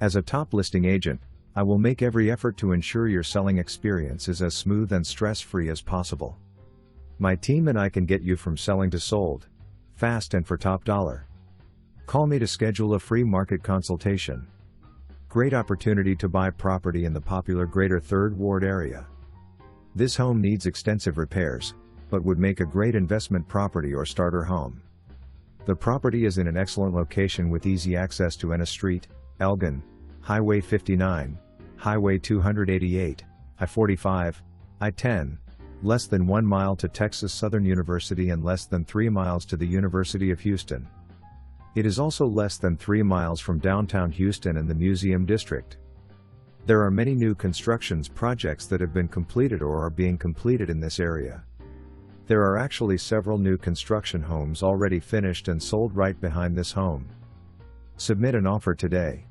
As a top listing agent, I will make every effort to ensure your selling experience is as smooth and stress-free as possible. My team and I can get you from selling to sold, fast and for top dollar. Call me to schedule a free market consultation. Great opportunity to buy property in the popular Greater Third Ward area. This home needs extensive repairs, but would make a great investment property or starter home. The property is in an excellent location with easy access to Ennis Street, Elgin, Highway 59, Highway 288, I-45, I-10, less than 1 mile to Texas Southern University and less than 3 miles to the University of Houston. It is also less than 3 miles from downtown Houston and the Mueseum District. There are many new constructions projects that have been completed or are being completed in this area. There are actually several new construction homes already finished and sold right behind this home. Submit an offer today.